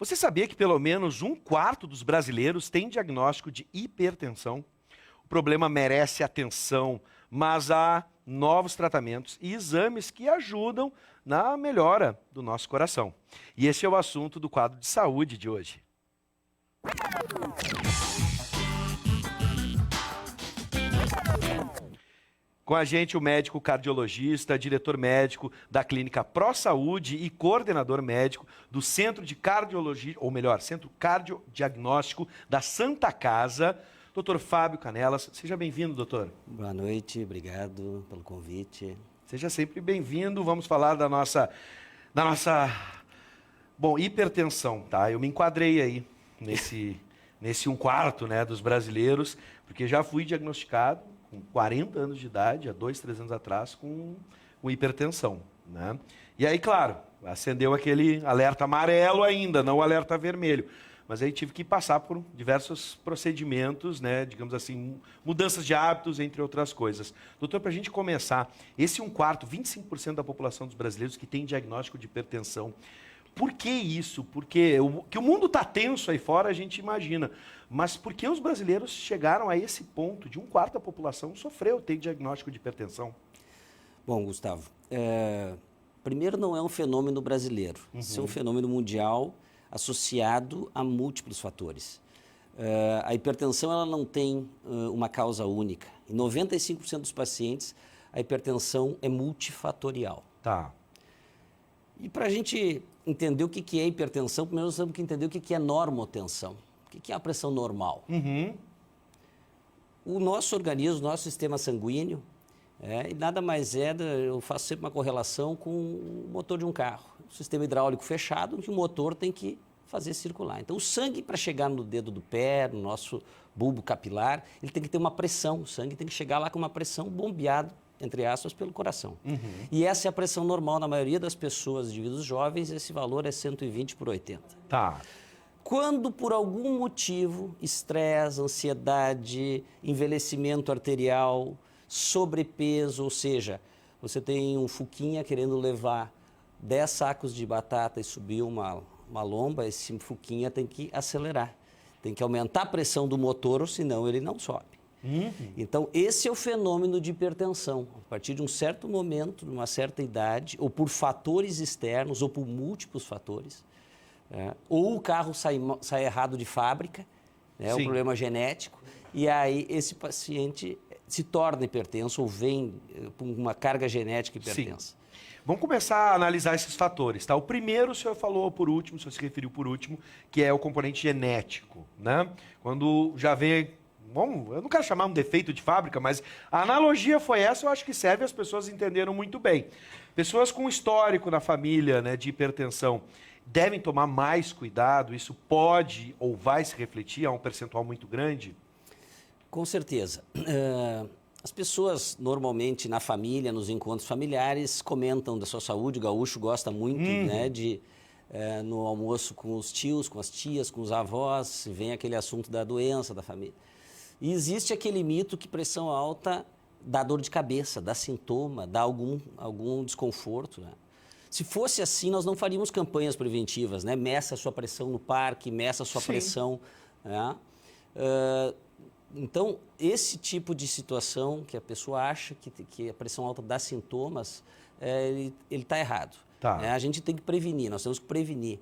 Você sabia que pelo menos um quarto dos brasileiros tem diagnóstico de hipertensão? O problema merece atenção, mas há novos tratamentos e exames que ajudam na melhora do nosso coração. E esse é o assunto do quadro de saúde de hoje. Com a gente o médico cardiologista, diretor médico da clínica ProSaúde e coordenador médico do Centro de Cardiologia, ou melhor, Centro Cardiodiagnóstico da Santa Casa, Dr. Fábio Canelas. Seja bem-vindo, doutor. Boa noite, obrigado pelo convite. Seja sempre bem-vindo. Vamos falar da nossa, hipertensão, tá? Eu me enquadrei aí nesse um quarto, né, dos brasileiros, porque já fui diagnosticado com 40 anos de idade, há 3 anos atrás, com hipertensão, né? E aí, claro, acendeu aquele alerta amarelo ainda, não o alerta vermelho. Mas aí tive que passar por diversos procedimentos, né, digamos assim, mudanças de hábitos, entre outras coisas. Doutor, para a gente começar, esse 25% da população dos brasileiros que tem diagnóstico de hipertensão, por que isso? Porque que o mundo está tenso aí fora, a gente imagina. Mas por que os brasileiros chegaram a esse ponto de um quarto da população sofreu, ter diagnóstico de hipertensão? Bom, Gustavo, primeiro não é um fenômeno brasileiro. Isso é um fenômeno mundial associado a múltiplos fatores. A hipertensão ela não tem uma causa única. Em 95% dos pacientes, a hipertensão é multifatorial. Tá. E para a gente entender o que é hipertensão, primeiro nós temos que entender o que é normotensão. O que é a pressão normal? O nosso organismo, o nosso sistema sanguíneo, e nada mais eu faço sempre uma correlação com o motor de um carro. O sistema hidráulico fechado, que o motor tem que fazer circular. Então, o sangue, para chegar no dedo do pé, no nosso bulbo capilar, ele tem que ter uma pressão. O sangue tem que chegar lá com uma pressão bombeado, entre aspas, pelo coração. E essa é a pressão normal na maioria das pessoas, indivíduos jovens, esse valor é 120/80. Tá. Quando, por algum motivo, estresse, ansiedade, envelhecimento arterial, sobrepeso, ou seja, você tem um fuquinha querendo levar 10 sacos de batata e subir uma lomba, esse fuquinha tem que acelerar. Tem que aumentar a pressão do motor, senão ele não sobe. Então, esse é o fenômeno de hipertensão. A partir de um certo momento, de uma certa idade, ou por fatores externos, ou por múltiplos fatores, ou o carro sai errado de fábrica, é um problema genético, e aí esse paciente se torna hipertenso ou vem com uma carga genética hipertensa. Sim. Vamos começar a analisar esses fatores, tá? O primeiro o senhor falou por último, o senhor se referiu por último, que é o componente genético, né? Quando já vem... Bom, eu não quero chamar um defeito de fábrica, mas a analogia foi essa, eu acho que serve, as pessoas entenderam muito bem. Pessoas com histórico na família, né, de hipertensão devem tomar mais cuidado, isso pode ou vai se refletir a um percentual muito grande? Com certeza. As pessoas, normalmente, na família, nos encontros familiares, comentam da sua saúde. O gaúcho gosta muito, né, no almoço com os tios, com as tias, com os avós, vem aquele assunto da doença da família. E existe aquele mito que pressão alta dá dor de cabeça, dá sintoma, dá algum desconforto, né? Se fosse assim, nós não faríamos campanhas preventivas, né? Meça a sua pressão no parque, meça a sua pressão, né? Então, esse tipo de situação que a pessoa acha que a pressão alta dá sintomas, ele está errado. Tá. A gente tem que prevenir, nós temos que prevenir.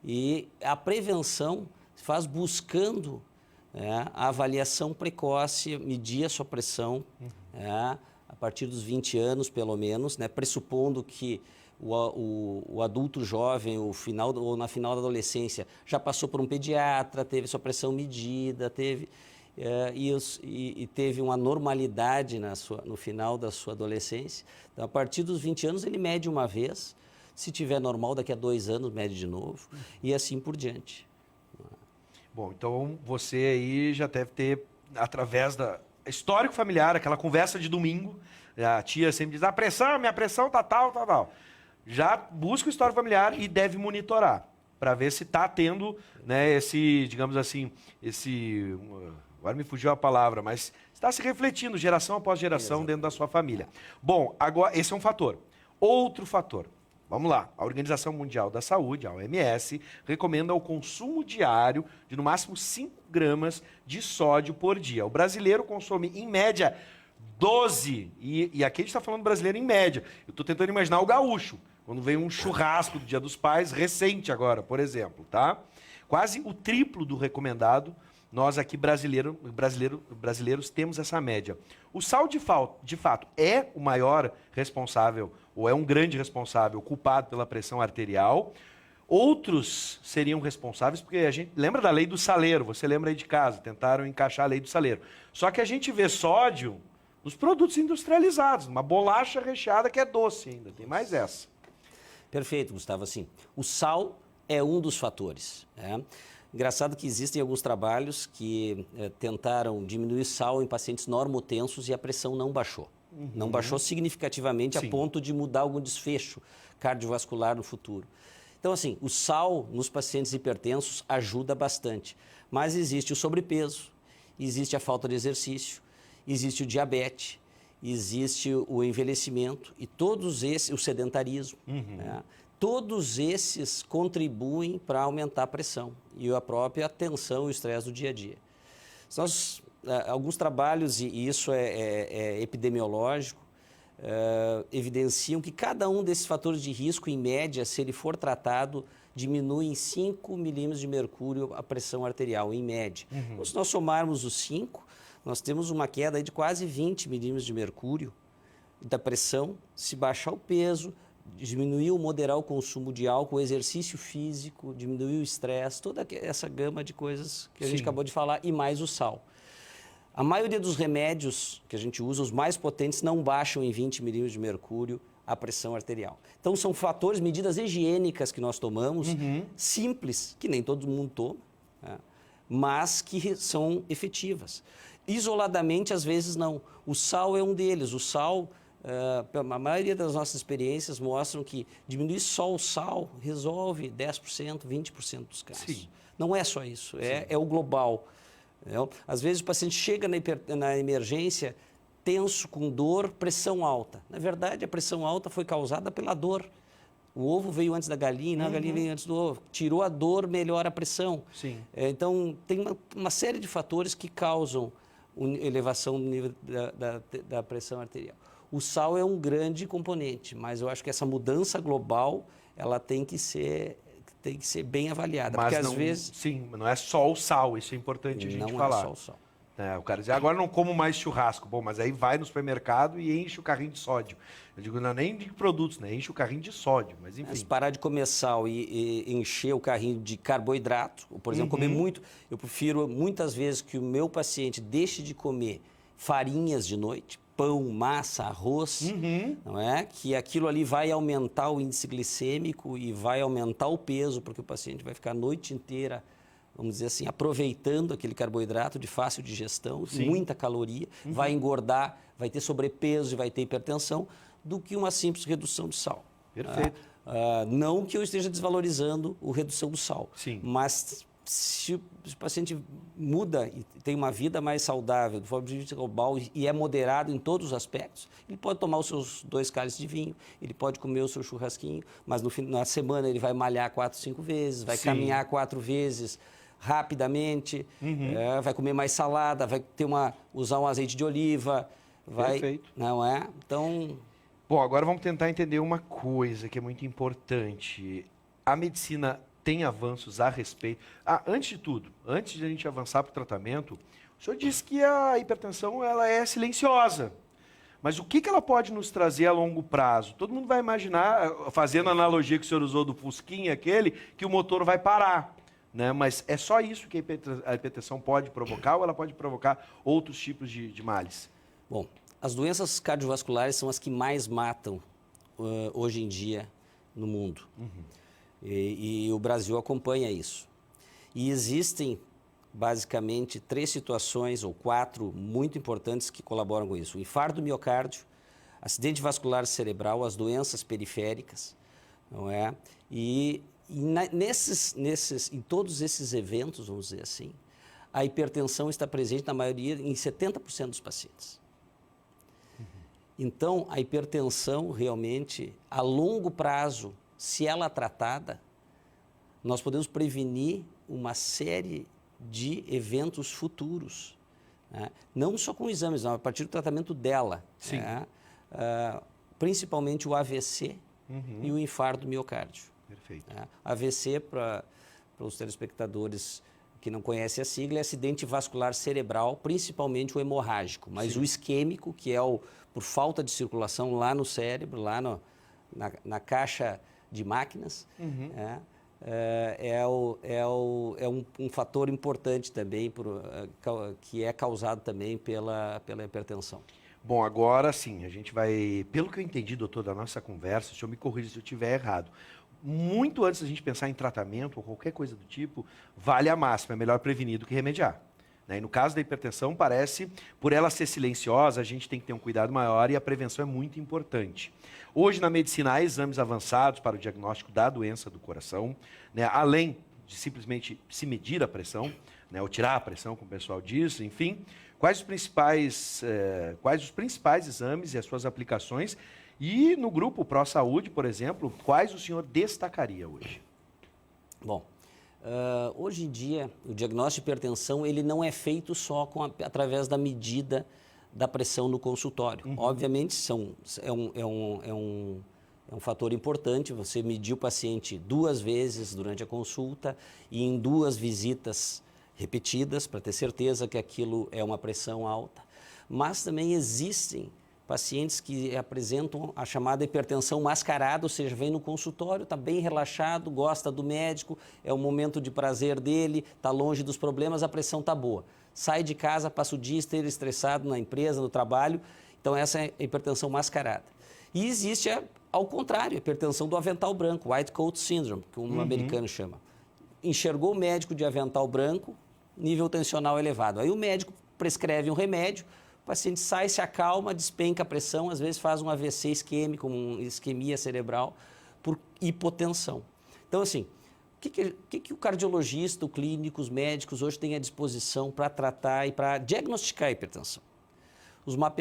E a prevenção se faz buscando a avaliação precoce, medir a sua pressão a partir dos 20 anos, pelo menos, né, pressupondo que o adulto jovem, ou na final da adolescência, já passou por um pediatra, teve sua pressão medida, teve uma normalidade no final da sua adolescência. Então, a partir dos 20 anos, ele mede uma vez. Se tiver normal, daqui a 2 anos, mede de novo. E assim por diante. Bom, então você aí já deve ter, através da histórico familiar, aquela conversa de domingo, a tia sempre diz, minha pressão tá tal. Já busca o histórico familiar e deve monitorar, para ver se está tendo, né, digamos assim, agora me fugiu a palavra, mas está se refletindo geração após geração dentro da sua família. Bom, agora esse é um fator. Outro fator, Vamos lá. A Organização Mundial da Saúde, a OMS, recomenda o consumo diário de no máximo 5 gramas de sódio por dia. O brasileiro consome, em média, 12. E aqui a gente está falando brasileiro em média. Eu estou tentando imaginar o gaúcho, quando vem um churrasco do Dia dos Pais, recente agora, por exemplo, tá? Quase o triplo do recomendado. Nós aqui brasileiros temos essa média. O sal, de fato, é o maior responsável, ou é um grande responsável, culpado pela pressão arterial. Outros seriam responsáveis, porque a gente lembra da lei do saleiro, você lembra aí de casa, tentaram encaixar a lei do saleiro. Só que a gente vê sódio nos produtos industrializados, uma bolacha recheada que é doce ainda, tem mais essa. Perfeito, Gustavo. Assim, o sal é um dos fatores, né? Engraçado que existem alguns trabalhos que tentaram diminuir sal em pacientes normotensos e a pressão não baixou. Não baixou significativamente a ponto de mudar algum desfecho cardiovascular no futuro. Então, assim, o sal nos pacientes hipertensos ajuda bastante. Mas existe o sobrepeso, existe a falta de exercício, existe o diabetes, existe o envelhecimento e todos esses, o sedentarismo, né? Todos esses contribuem para aumentar a pressão e a própria tensão e o estresse do dia a dia. Alguns trabalhos, e isso é epidemiológico, evidenciam que cada um desses fatores de risco, em média, se ele for tratado, diminui em 5 milímetros de mercúrio a pressão arterial, em média. Então, se nós somarmos os 5, nós temos uma queda aí de quase 20 milímetros de mercúrio da pressão, se baixar o peso, diminuir ou moderar o consumo de álcool, o exercício físico, diminuir o estresse, toda essa gama de coisas que a gente acabou de falar, e mais o sal. A maioria dos remédios que a gente usa, os mais potentes, não baixam em 20 milímetros de mercúrio a pressão arterial. Então, são fatores, medidas higiênicas que nós tomamos, simples, que nem todo mundo toma, né? Mas que são efetivas. Isoladamente, às vezes, não. O sal é um deles. O sal... a maioria das nossas experiências mostram que diminuir só o sal resolve 10%, 20% dos casos. Sim. Não é só isso, é o global. Às vezes o paciente chega na emergência tenso, com dor, pressão alta. Na verdade, a pressão alta foi causada pela dor. O ovo veio antes da galinha, não, a galinha veio antes do ovo. Tirou a dor, melhora a pressão. Sim. Então, tem uma série de fatores que causam elevação do nível da pressão arterial. O sal é um grande componente, mas eu acho que essa mudança global, ela tem que ser bem avaliada. Mas porque não, às vezes... Sim, não é só o sal, isso é importante a gente falar. Não é só o sal. O cara diz, agora não como mais churrasco. Bom, mas aí vai no supermercado e enche o carrinho de sódio. Eu digo, não é nem de produtos, né? Enche o carrinho de sódio, mas enfim. Se parar de comer sal e encher o carrinho de carboidrato, ou, por exemplo, comer muito, eu prefiro muitas vezes que o meu paciente deixe de comer farinhas de noite, pão, massa, arroz, não é? Que aquilo ali vai aumentar o índice glicêmico e vai aumentar o peso, porque o paciente vai ficar a noite inteira, vamos dizer assim, aproveitando aquele carboidrato de fácil digestão, muita caloria, vai engordar, vai ter sobrepeso e vai ter hipertensão, do que uma simples redução de sal. Perfeito. Não que eu esteja desvalorizando a redução do sal, mas se o paciente muda e tem uma vida mais saudável, de forma de vista global, e é moderado em todos os aspectos, ele pode tomar os seus 2 cálices de vinho, ele pode comer o seu churrasquinho, mas na semana ele vai malhar 4, 5 vezes, vai caminhar 4 vezes rapidamente, vai comer mais salada, vai usar um azeite de oliva, Perfeito. Não é? Então... Bom, agora vamos tentar entender uma coisa que é muito importante. A medicina tem avanços a respeito... antes de tudo, antes de a gente avançar para o tratamento, o senhor disse que a hipertensão ela é silenciosa. Mas o que ela pode nos trazer a longo prazo? Todo mundo vai imaginar, fazendo a analogia que o senhor usou do Fusquinha, aquele, que o motor vai parar. Né? Mas é só isso que a hipertensão pode provocar ou ela pode provocar outros tipos de males? Bom, as doenças cardiovasculares são as que mais matam hoje em dia no mundo. E o Brasil acompanha isso. E existem, basicamente, 3 situações, ou 4, muito importantes que colaboram com isso. O infarto do miocárdio, acidente vascular cerebral, as doenças periféricas, não é? E em todos esses eventos, vamos dizer assim, a hipertensão está presente na maioria, em 70% dos pacientes. Então, a hipertensão realmente, a longo prazo, se ela tratada, nós podemos prevenir uma série de eventos futuros, né? Não só com exames, não, a partir do tratamento dela. Sim. Né? Principalmente o AVC e o infarto do miocárdio. Perfeito. Né? AVC, para os telespectadores que não conhecem a sigla, é acidente vascular cerebral, principalmente o hemorrágico, mas o isquêmico, que é por falta de circulação lá no cérebro, lá na caixa de máquinas, um fator importante também, que é causado também pela hipertensão. Bom, agora sim, a gente vai... Pelo que eu entendi, doutor, da nossa conversa, o senhor me corrija se eu estiver errado. Muito antes da gente pensar em tratamento ou qualquer coisa do tipo, vale a máxima, é melhor prevenir do que remediar. Né? E no caso da hipertensão, parece, por ela ser silenciosa, a gente tem que ter um cuidado maior e a prevenção é muito importante. Hoje, na medicina, há exames avançados para o diagnóstico da doença do coração, né? Além de simplesmente se medir a pressão, né? Ou tirar a pressão, como o pessoal diz, enfim. Quais os principais exames e as suas aplicações? E no grupo Pro Saúde, por exemplo, quais o senhor destacaria hoje? Bom, hoje em dia, o diagnóstico de hipertensão ele não é feito só através da medida da pressão no consultório. Obviamente, é um fator importante você medir o paciente 2 vezes durante a consulta e em 2 visitas repetidas para ter certeza que aquilo é uma pressão alta. Mas também existem pacientes que apresentam a chamada hipertensão mascarada, ou seja, vem no consultório, está bem relaxado, gosta do médico, é o momento de prazer dele, está longe dos problemas, a pressão está boa. Sai de casa, passa o dia inteiro estressado na empresa, no trabalho, então essa é a hipertensão mascarada. E existe, ao contrário, a hipertensão do avental branco, White Coat Syndrome, que um americano chama. Enxergou o médico de avental branco, nível tensional elevado. Aí o médico prescreve um remédio, o paciente sai, se acalma, despenca a pressão, às vezes faz um AVC isquêmico, uma isquemia cerebral, por hipotensão. Então, assim, o que o cardiologista, o clínico, os médicos hoje têm à disposição para tratar e para diagnosticar a hipertensão?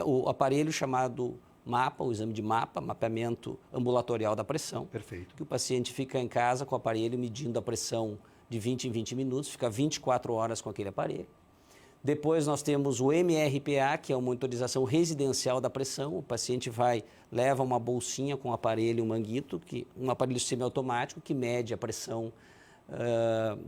O aparelho chamado MAPA, o exame de MAPA, mapeamento ambulatorial da pressão. Perfeito. Que o paciente fica em casa com o aparelho medindo a pressão de 20 em 20 minutos, fica 24 horas com aquele aparelho. Depois nós temos o MRPA, que é uma monitorização residencial da pressão. O paciente leva uma bolsinha com um aparelho, um manguito, um aparelho semiautomático que mede a pressão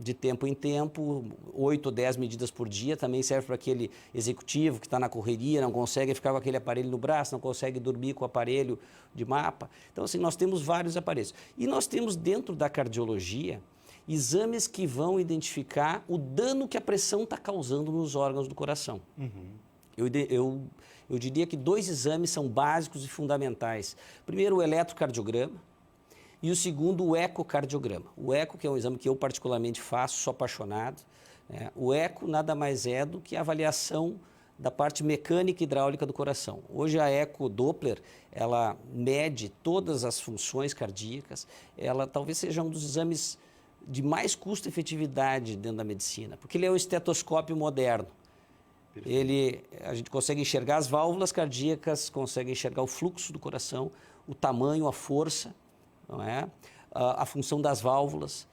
de tempo em tempo, 8 ou 10 medidas por dia. Também serve para aquele executivo que está na correria, não consegue ficar com aquele aparelho no braço, não consegue dormir com o aparelho de MAPA. Então, assim, nós temos vários aparelhos. E nós temos dentro da cardiologia exames que vão identificar o dano que a pressão está causando nos órgãos do coração. Eu diria que 2 exames são básicos e fundamentais. Primeiro, o eletrocardiograma e o segundo, o ecocardiograma. O eco, que é um exame que eu particularmente faço, sou apaixonado. Né? O eco nada mais é do que a avaliação da parte mecânica e hidráulica do coração. Hoje a eco Doppler, ela mede todas as funções cardíacas, ela talvez seja um dos exames de mais custo-efetividade dentro da medicina, porque ele é um estetoscópio moderno. A gente consegue enxergar as válvulas cardíacas, consegue enxergar o fluxo do coração, o tamanho, a força, não é? A função das válvulas,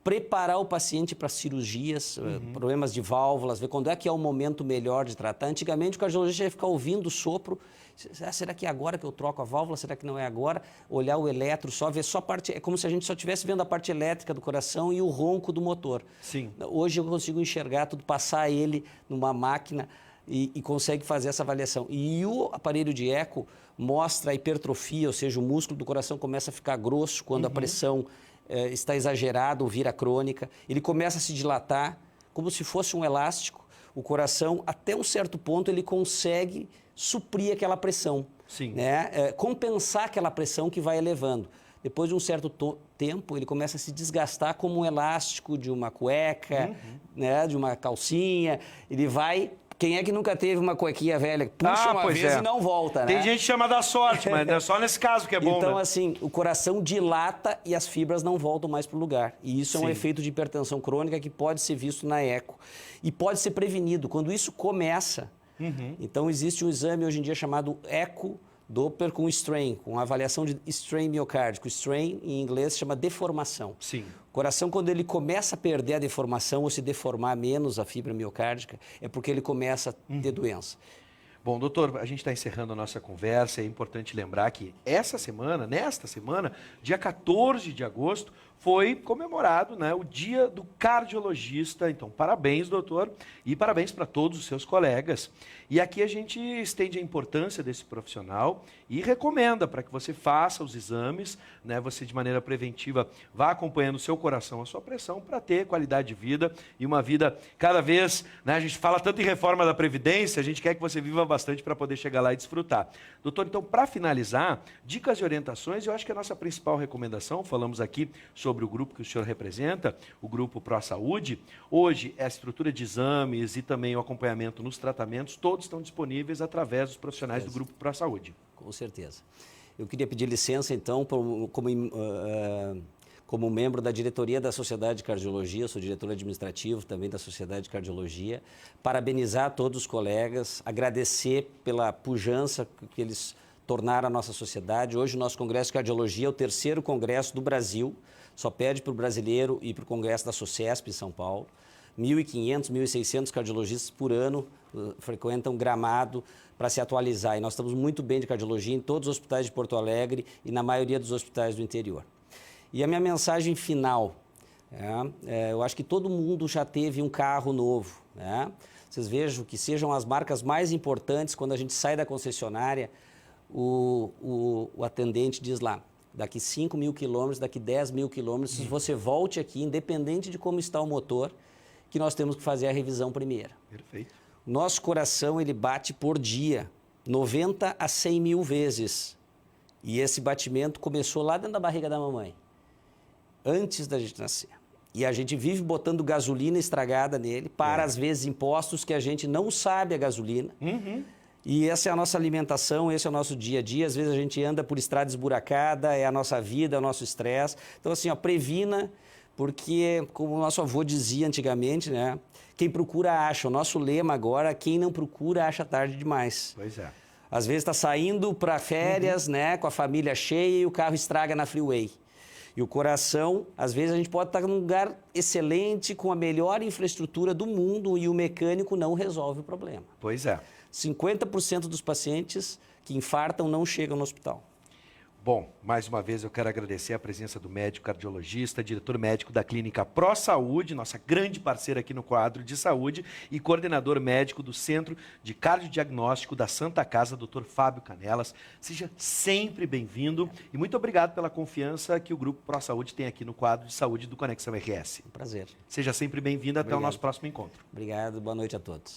preparar o paciente para cirurgias, problemas de válvulas, ver quando é que é o momento melhor de tratar. Antigamente o cardiologista ia ficar ouvindo o sopro, será que é agora que eu troco a válvula, será que não é agora? Olhar o eletro, só ver só a parte, é como se a gente só estivesse vendo a parte elétrica do coração e o ronco do motor. Sim. Hoje eu consigo enxergar tudo, passar ele numa máquina e consegue fazer essa avaliação. E o aparelho de eco mostra a hipertrofia, ou seja, o músculo do coração começa a ficar grosso quando a pressão está exagerada ou vira crônica. Ele começa a se dilatar como se fosse um elástico. O coração, até um certo ponto, ele consegue suprir aquela pressão. Sim. Né? Compensar aquela pressão que vai elevando. Depois de um certo tempo, ele começa a se desgastar como um elástico de uma cueca, né? De uma calcinha. Ele vai... Quem é que nunca teve uma cuequinha velha que puxa uma vez e não volta, né? Tem gente que chama da sorte, mas é só nesse caso que é bom. Então, né? assim, o coração dilata e as fibras não voltam mais para o lugar. E isso é um efeito de hipertensão crônica que pode ser visto na eco. E pode ser prevenido. Quando isso começa, então existe um exame hoje em dia chamado eco Doppler com strain, com avaliação de strain miocárdico. Strain, em inglês, chama deformação. Sim. O coração, quando ele começa a perder a deformação ou se deformar menos a fibra miocárdica, é porque ele começa a ter doença. Bom, doutor, a gente está encerrando a nossa conversa. É importante lembrar que nesta semana, dia 14 de agosto, foi comemorado, né, o Dia do Cardiologista. Então, parabéns, doutor, e parabéns para todos os seus colegas. E aqui a gente estende a importância desse profissional e recomenda para que você faça os exames, né, você de maneira preventiva vá acompanhando o seu coração, a sua pressão, para ter qualidade de vida e uma vida cada vez, né, a gente fala tanto em reforma da Previdência, a gente quer que você viva bastante para poder chegar lá e desfrutar. Doutor, então, para finalizar, dicas e orientações, eu acho que a nossa principal recomendação, falamos aqui sobre o grupo que o senhor representa, o grupo Pro Saúde. Hoje, a estrutura de exames e também o acompanhamento nos tratamentos, todos estão disponíveis através dos profissionais do grupo Pro Saúde. Com certeza. Eu queria pedir licença, então, como membro da diretoria da Sociedade de Cardiologia, eu sou diretor administrativo também da Sociedade de Cardiologia, parabenizar todos os colegas, agradecer pela pujança que eles tornaram a nossa sociedade. Hoje o nosso Congresso de Cardiologia é o 3º congresso do Brasil, só pede para o brasileiro e para o Congresso da SOCESP em São Paulo. 1.500, 1.600 cardiologistas por ano frequentam Gramado para se atualizar. E nós estamos muito bem de cardiologia em todos os hospitais de Porto Alegre e na maioria dos hospitais do interior. E a minha mensagem final, eu acho que todo mundo já teve um carro novo. Né? Vocês vejam que sejam as marcas mais importantes, quando a gente sai da concessionária, o atendente diz lá, daqui 5.000 quilômetros, daqui 10.000 quilômetros, você volte aqui, independente de como está o motor, que nós temos que fazer a revisão primeira. Perfeito. Nosso coração, ele bate por dia, 90 a 100 mil vezes. E esse batimento começou lá dentro da barriga da mamãe, antes da gente nascer. E a gente vive botando gasolina estragada nele, para às vezes impostos que a gente não sabe a gasolina. E essa é a nossa alimentação, esse é o nosso dia a dia. Às vezes a gente anda por estrada esburacada, é a nossa vida, é o nosso estresse. Então, assim, previna, porque, como o nosso avô dizia antigamente, né? Quem procura acha. O nosso lema agora, quem não procura acha tarde demais. Pois é. Às vezes está saindo para férias, né? Com a família cheia e o carro estraga na freeway. E o coração, às vezes a gente pode estar num lugar excelente, com a melhor infraestrutura do mundo e o mecânico não resolve o problema. Pois é. 50% dos pacientes que infartam não chegam no hospital. Bom, mais uma vez eu quero agradecer a presença do médico cardiologista, diretor médico da clínica Pro Saúde, nossa grande parceira aqui no quadro de saúde, e coordenador médico do Centro de Cardiodiagnóstico da Santa Casa, Dr. Fábio Canelas. Seja sempre bem-vindo e muito obrigado pela confiança que o Grupo Pro Saúde tem aqui no quadro de saúde do Conexão RS. Um prazer. Seja sempre bem-vindo, até o nosso próximo encontro. Obrigado, boa noite a todos.